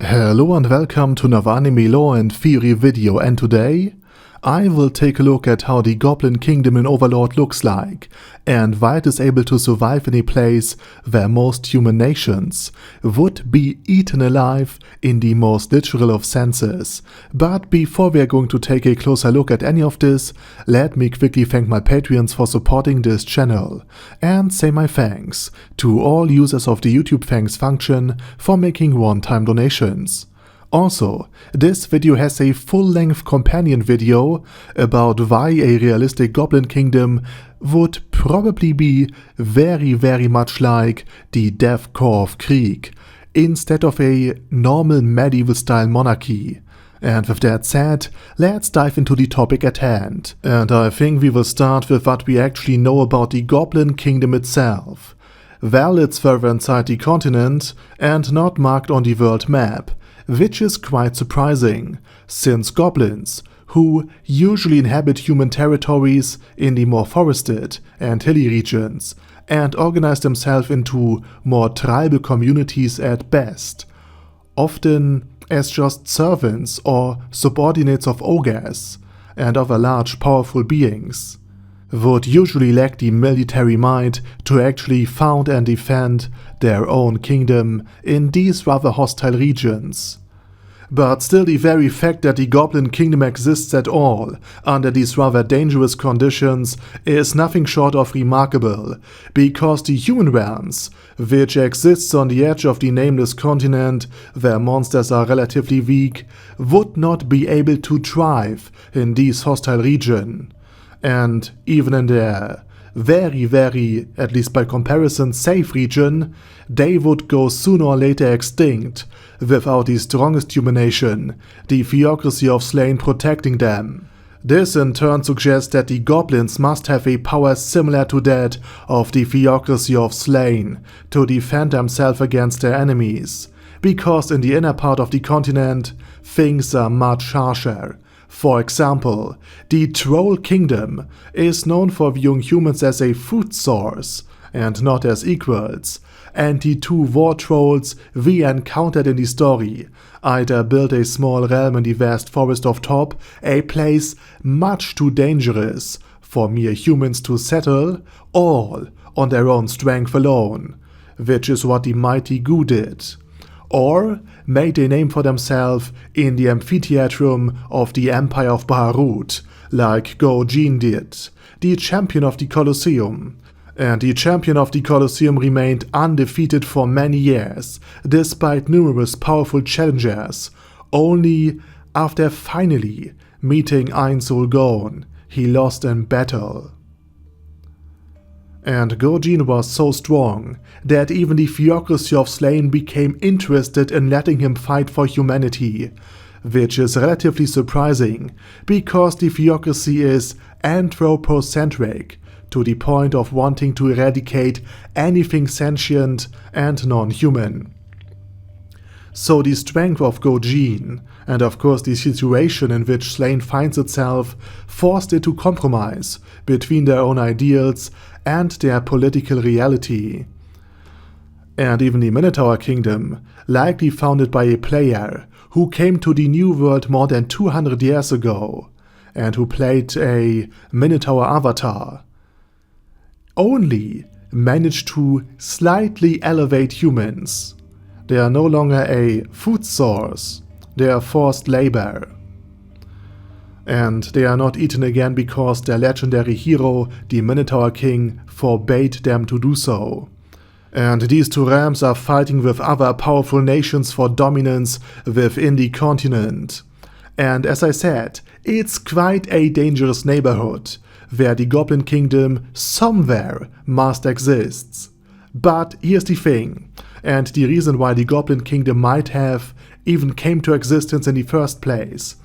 Hello and welcome to another anime lore and theory video, and today I will take a look at how the Goblin Kingdom in Overlord looks like and why it is able to survive in a place where most human nations would be eaten alive in the most literal of senses. But before we are going to take a closer look at any of this, let me quickly thank my Patreons for supporting this channel and say my thanks to all users of the YouTube thanks function for making one-time donations. Also, this video has a full-length companion video about why a realistic Goblin Kingdom would probably be very much like the Death Korps of Krieg, instead of a normal medieval-style monarchy. And with that said, let's dive into the topic at hand. And I think we will start with what we actually know about the Goblin Kingdom itself. Well, it's further inside the continent and not marked on the world map, which is quite surprising, since goblins, who usually inhabit human territories in the more forested and hilly regions, and organize themselves into more tribal communities at best, often as just servants or subordinates of ogres and other large powerful beings, would usually lack the military might to actually found and defend their own kingdom in these rather hostile regions. But still, the very fact that the Goblin Kingdom exists at all under these rather dangerous conditions is nothing short of remarkable, because the human realms, which exists on the edge of the nameless continent where monsters are relatively weak, would not be able to thrive in these hostile regions. And even in their very, at least by comparison, safe region, they would go sooner or later extinct without the strongest human nation, the theocracy of slain, protecting them. This in turn suggests that the goblins must have a power similar to that of the theocracy of slain to defend themselves against their enemies, because in the inner part of the continent things are much harsher. For example, the Troll Kingdom is known for viewing humans as a food source and not as equals, and the two war trolls we encountered in the story either built a small realm in the vast forest of Top, a place much too dangerous for mere humans to settle, all on their own strength alone, which is what the mighty Gu did, or made a name for themselves in the amphitheatrum of the Empire of Baharut, like Goblin did, the champion of the Colosseum. And the champion of the Colosseum remained undefeated for many years, despite numerous powerful challengers. Only after finally meeting Einsul Gon, he lost in battle. And Goblin was so strong that even the theocracy of slain became interested in letting him fight for humanity, which is relatively surprising because the theocracy is anthropocentric to the point of wanting to eradicate anything sentient and non-human. So the strength of Goblin, and of course the situation in which Slain finds itself, forced it to compromise between their own ideals and their political reality. And even the Minotaur Kingdom, likely founded by a player who came to the New World more than 200 years ago, and who played a Minotaur avatar, only managed to slightly elevate humans. They are no longer a food source, they are forced labor. And they are not eaten again because their legendary hero, the Minotaur King, forbade them to do so. And these two realms are fighting with other powerful nations for dominance within the continent. And as I said, it's quite a dangerous neighborhood, where the Goblin Kingdom somewhere must exist. But here's the thing, and the reason why the Goblin Kingdom might have even came to existence in the first place.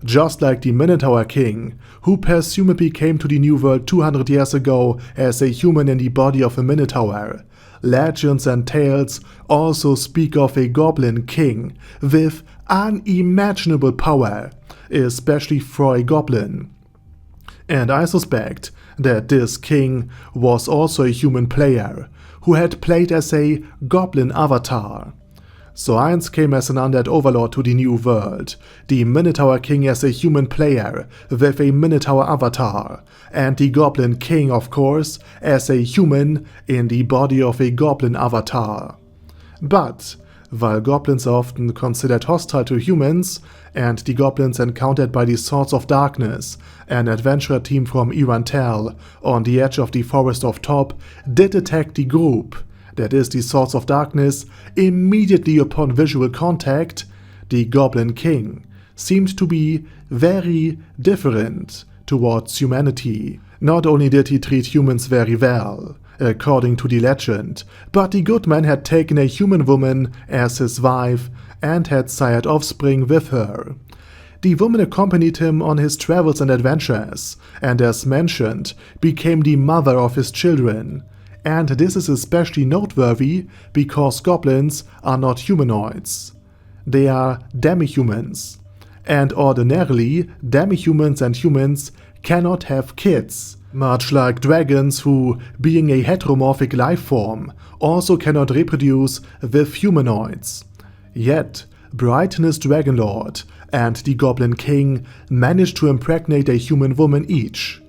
Just like the Minotaur King, who presumably came to the New World 200 years ago as a human in the body of a Minotaur, legends and tales also speak of a Goblin King with unimaginable power, especially for a goblin. And I suspect that this king was also a human player who had played as a goblin avatar. So 1 came as an undead overlord to the new world, the Minotaur King as a human player with a Minotaur avatar, and the Goblin King, of course, as a human in the body of a Goblin avatar. But while goblins are often considered hostile to humans, and the goblins encountered by the Swords of Darkness, an adventurer team from Irantel on the edge of the Forest of Top, did attack the group, that is the Swords of Darkness, immediately upon visual contact, the Goblin King seemed to be very different towards humanity. Not only did he treat humans very well, according to the legend, but the good man had taken a human woman as his wife and had sired offspring with her. The woman accompanied him on his travels and adventures, and as mentioned, became the mother of his children. And this is especially noteworthy because goblins are not humanoids. They are demi-humans. And ordinarily, demi-humans and humans cannot have kids, much like dragons who, being a heteromorphic life form, also cannot reproduce with humanoids. Yet, Brightness Dragonlord and the Goblin King managed to impregnate a human woman each.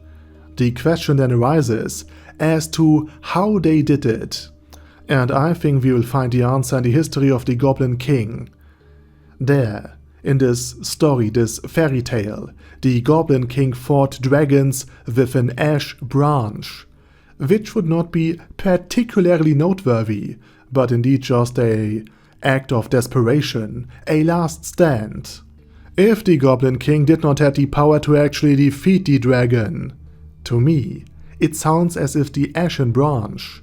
The question then arises as to how they did it, and I think we will find the answer in the history of the Goblin King. There, in this story, this fairy tale, the Goblin King fought dragons with an ash branch, which would not be particularly noteworthy, but indeed just an act of desperation, a last stand. If the Goblin King did not have the power to actually defeat the dragon, to me, it sounds as if the ashen branch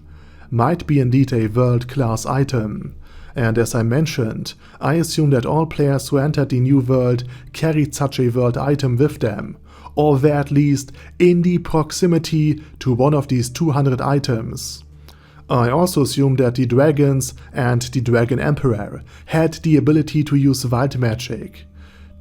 might be indeed a world-class item. And as I mentioned, I assume that all players who entered the new world carried such a world item with them, or were at least in the proximity to one of these 200 items. I also assume that the dragons and the Dragon Emperor had the ability to use wild magic,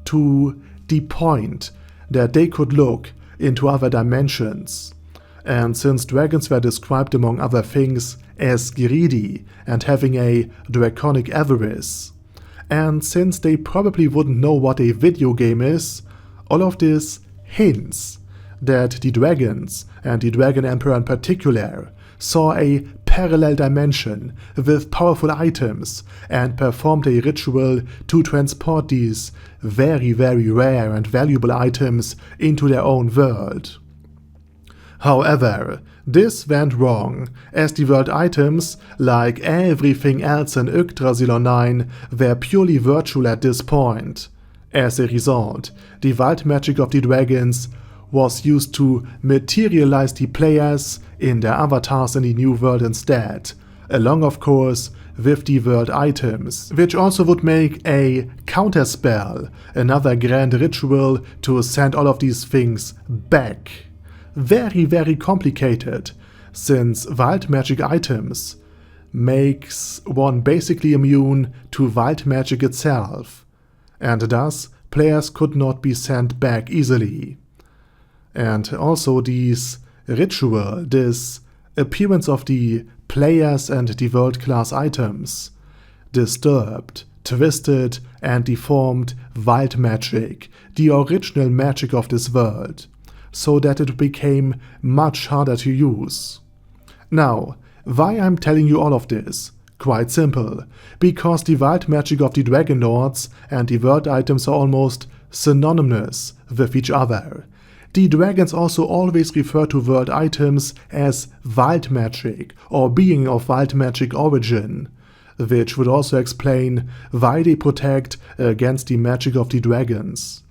to the point that they could look into other dimensions. And since dragons were described among other things as greedy and having a draconic avarice, and since they probably wouldn't know what a video game is, all of this hints that the dragons, and the Dragon Emperor in particular, saw a parallel dimension with powerful items and performed a ritual to transport these very, very rare and valuable items into their own world. However, this went wrong, as the world items, like everything else in Yggdrasil Online, were purely virtual at this point. As a result, the wild magic of the dragons was used to materialize the players in their avatars in the new world instead, along of course with the world items, which also would make a counterspell, another grand ritual to send all of these things back. Very, very complicated, since wild magic items makes one basically immune to wild magic itself, and thus players could not be sent back easily. And also this ritual, this appearance of the players and the world-class items, disturbed, twisted and deformed wild magic, the original magic of this world, so that it became much harder to use. Now, why I'm telling you all of this? Quite simple, because the wild magic of the Dragon Lords and the world items are almost synonymous with each other. The dragons also always refer to world items as wild magic or being of wild magic origin, which would also explain why they protect against the magic of the dragons.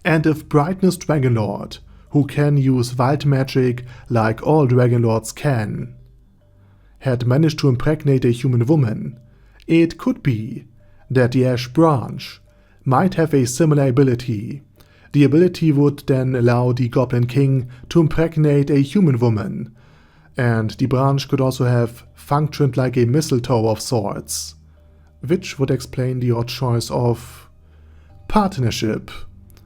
And if Brightness Dragonlord, who can use wild magic like all Dragonlords can, had managed to impregnate a human woman, it could be that the Ash Branch might have a similar ability. The ability would then allow the Goblin King to impregnate a human woman, and the branch could also have functioned like a mistletoe of sorts, which would explain the odd choice of partnership.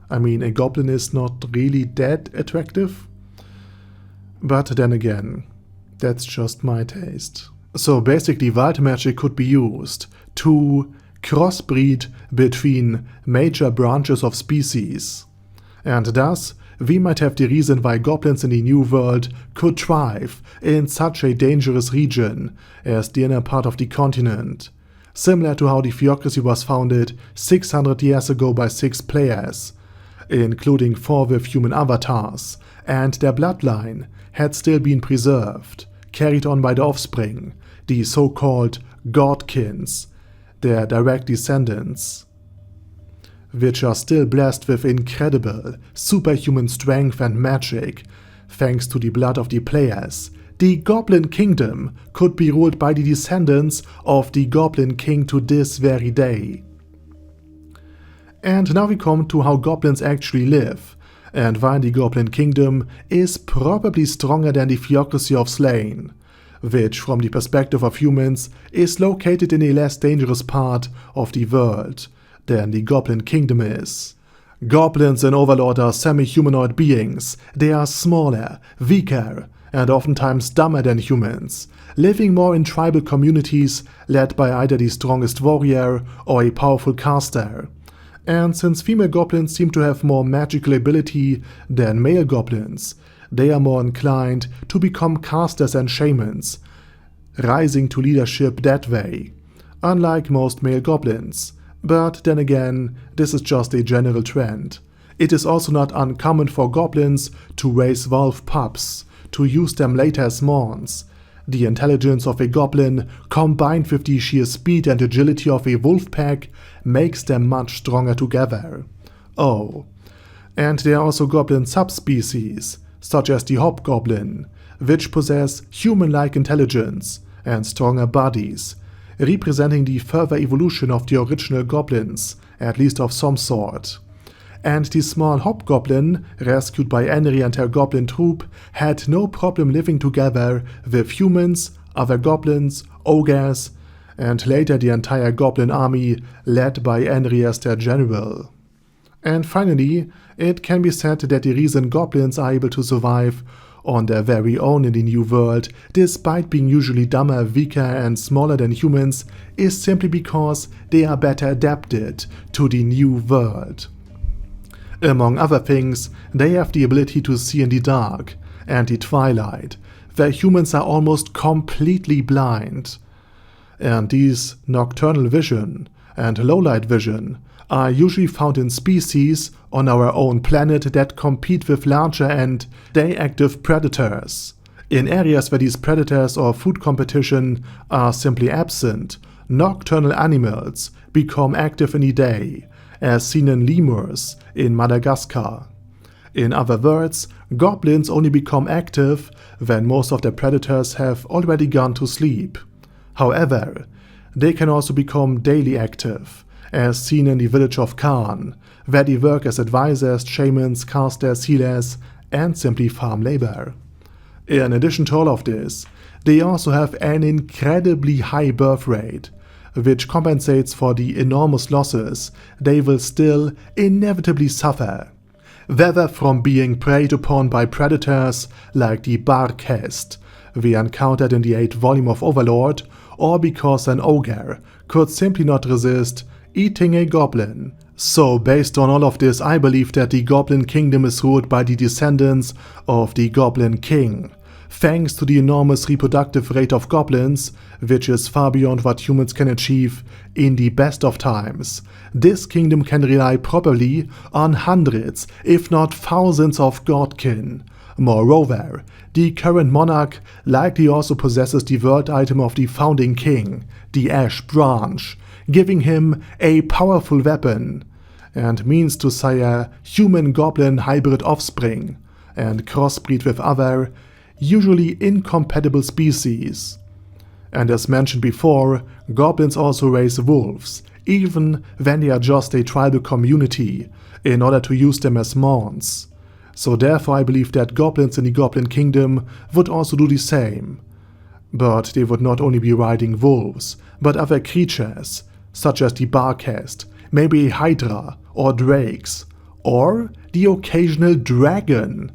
I mean, a goblin is not really that attractive, but then again, that's just my taste. So basically wild magic could be used to crossbreed between major branches of species. And thus, we might have the reason why goblins in the New World could thrive in such a dangerous region as the inner part of the continent, similar to how the theocracy was founded 600 years ago by 6 players, including 4 with human avatars, and their bloodline had still been preserved, carried on by the offspring, the so-called Godkins, their direct descendants, which are still blessed with incredible, superhuman strength and magic. Thanks to the blood of the players, the Goblin Kingdom could be ruled by the descendants of the Goblin King to this very day. And now we come to how goblins actually live, and why the Goblin Kingdom is probably stronger than the theocracy of Slain, which from the perspective of humans is located in a less dangerous part of the world than the Goblin Kingdom is. Goblins in Overlord are semi-humanoid beings. They are smaller, weaker, and oftentimes dumber than humans, living more in tribal communities led by either the strongest warrior or a powerful caster. And since female goblins seem to have more magical ability than male goblins, they are more inclined to become casters and shamans, rising to leadership that way, unlike most male goblins. But then again, this is just a general trend. It is also not uncommon for goblins to raise wolf pups, to use them later as mons. The intelligence of a goblin, combined with the sheer speed and agility of a wolf pack, makes them much stronger together. Oh, and there are also goblin subspecies, such as the hobgoblin, which possess human-like intelligence and stronger bodies, representing the further evolution of the original goblins, at least of some sort. And the small hobgoblin, rescued by Henry and her goblin troop, had no problem living together with humans, other goblins, ogres, and later the entire goblin army led by Henry as their general. And finally, it can be said that the reason goblins are able to survive on their very own in the New World, despite being usually dumber, weaker and smaller than humans, is simply because they are better adapted to the New World. Among other things, they have the ability to see in the dark and the twilight, where humans are almost completely blind. And these nocturnal vision and low-light vision are usually found in species on our own planet that compete with larger and day-active predators. In areas where these predators or food competition are simply absent, nocturnal animals become active in the day, as seen in lemurs in Madagascar. In other words, goblins only become active when most of their predators have already gone to sleep. However, they can also become daily active, as seen in the village of Khan, where they work as advisors, shamans, casters, healers, and simply farm labor. In addition to all of this, they also have an incredibly high birth rate, which compensates for the enormous losses they will still inevitably suffer, whether from being preyed upon by predators like the Barkhest we encountered in the 8th volume of Overlord, or because an ogre could simply not resist eating a goblin. So based on all of this, I believe that the Goblin Kingdom is ruled by the descendants of the Goblin King. Thanks to the enormous reproductive rate of goblins, which is far beyond what humans can achieve in the best of times, this kingdom can rely probably on hundreds, if not thousands of Godkin. Moreover, the current monarch likely also possesses the world item of the founding king, the Ash Branch, giving him a powerful weapon, and means to sire human-goblin hybrid offspring, and crossbreed with other, usually incompatible species. And as mentioned before, goblins also raise wolves, even when they are just a tribal community, in order to use them as mons. So therefore I believe that goblins in the Goblin Kingdom would also do the same. But they would not only be riding wolves, but other creatures, such as the Barkhest, maybe a hydra or drakes, or the occasional dragon,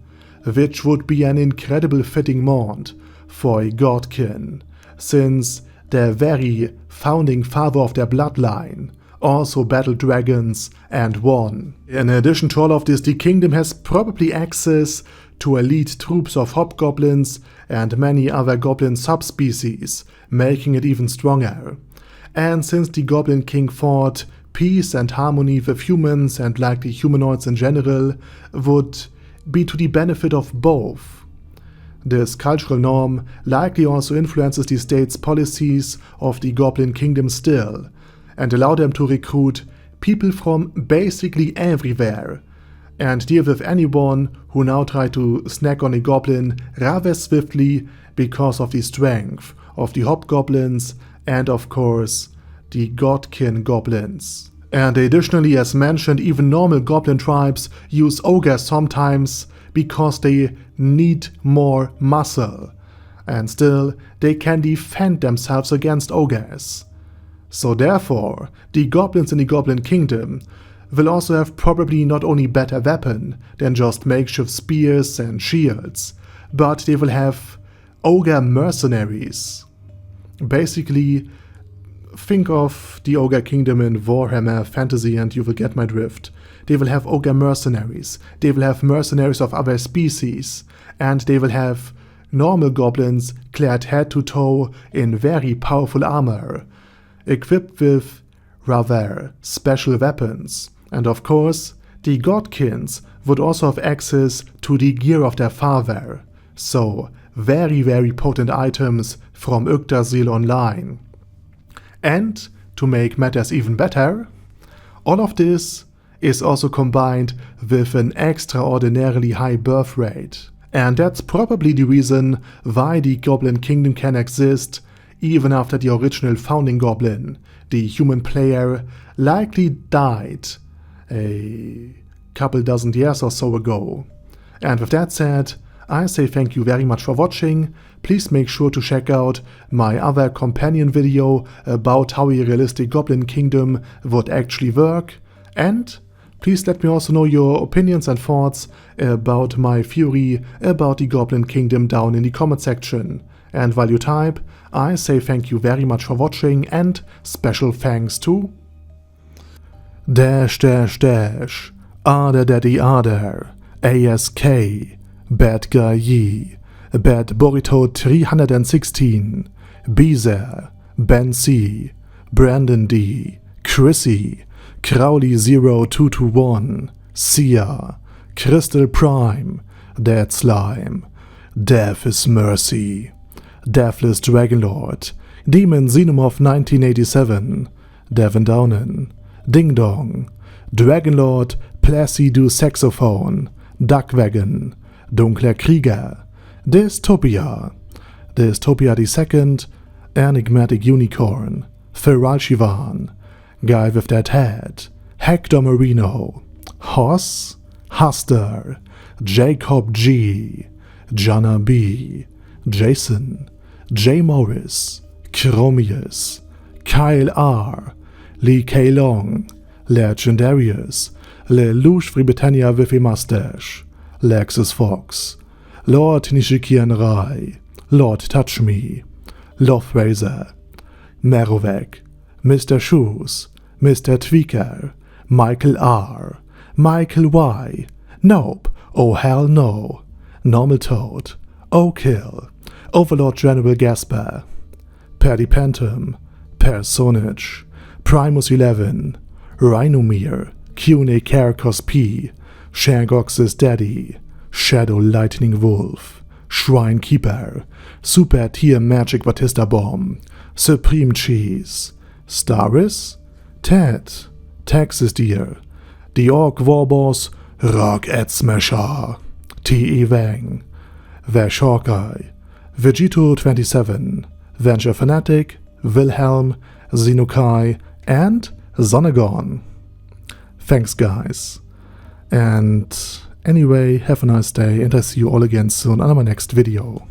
which would be an incredible fitting mount for a godkin, since the very founding father of their bloodline, also battled dragons and won. In addition to all of this, the kingdom has probably access to elite troops of hobgoblins and many other goblin subspecies, making it even stronger. And since the Goblin King fought, peace and harmony with humans and likely humanoids in general would be to the benefit of both. This cultural norm likely also influences the state's policies of the Goblin Kingdom still, and allow them to recruit people from basically everywhere, and deal with anyone who now try to snack on a goblin rather swiftly because of the strength of the hobgoblins and of course the Godkin goblins. And additionally, as mentioned, even normal goblin tribes use ogres sometimes because they need more muscle, and still they can defend themselves against ogres. So therefore, the goblins in the Goblin Kingdom will also have probably not only better weapon than just makeshift spears and shields, but they will have ogre mercenaries. Basically, think of the Ogre Kingdom in Warhammer Fantasy and you will get my drift. They will have ogre mercenaries, they will have mercenaries of other species, and they will have normal goblins clad head to toe in very powerful armor, equipped with rather special weapons. And of course, the Godkins would also have access to the gear of their father, so very potent items from Yggdrasil Online. And to make matters even better, all of this is also combined with an extraordinarily high birth rate. And that's probably the reason why the Goblin Kingdom can exist even after the original founding goblin, the human player, likely died a couple dozen years or so ago. And with that said, I say thank you very much for watching. Please make sure to check out my other companion video about how a realistic Goblin Kingdom would actually work. And please let me also know your opinions and thoughts about my theory about the Goblin Kingdom down in the comment section. And while you type, I say thank you very much for watching, and special thanks to Ader Daddy Ader, ASK, Bad Guy Yi, Bad Burrito 316, Beezer, Ben C, Brandon D, Chrissy, Crowley 0221, Sia, Crystal Prime, Dead Slime, Death is Mercy, Deathless Dragonlord, Demon Xenomorph 1987, Devin Downen, Ding Dong, Dragonlord Placidu Saxophone, Duckwagon, Dunkler Krieger, Dystopia II, Enigmatic Unicorn, Feral Shivan, Guy with That Head, Hector Marino, Hoss, Huster, Jacob G, Jana B, Jason, J. Morris, Chromius, Kyle R, Lee K. Long, Legendarius, Lelouch Britannia with a Mustache, Lexus Fox, Lord Nishikian Rai, Lord Touch Me, Lothrazer, Merovec, Mr. Shoes, Mr. Tweaker, Michael R, Michael Y, Nope, Oh Hell No, Normal Toad, Oh Kill, Overlord General Gasper, Paddy Pantum, Personage, Primus 11, Rhinomere, Cune Caracos P, Shangox's Daddy, Shadow Lightning Wolf, Shrine Keeper, Super Tier Magic Batista Bomb, Supreme Cheese, Staris, Ted, Texas Deer, The Orc Warboss, Rock Ed Smasher, T.E. Wang, Vash Hawkeye, Vegito27, Venture Fanatic, Wilhelm, Xenokai, and Zonagon. Thanks guys. And anyway, have a nice day and I see you all again soon on my next video.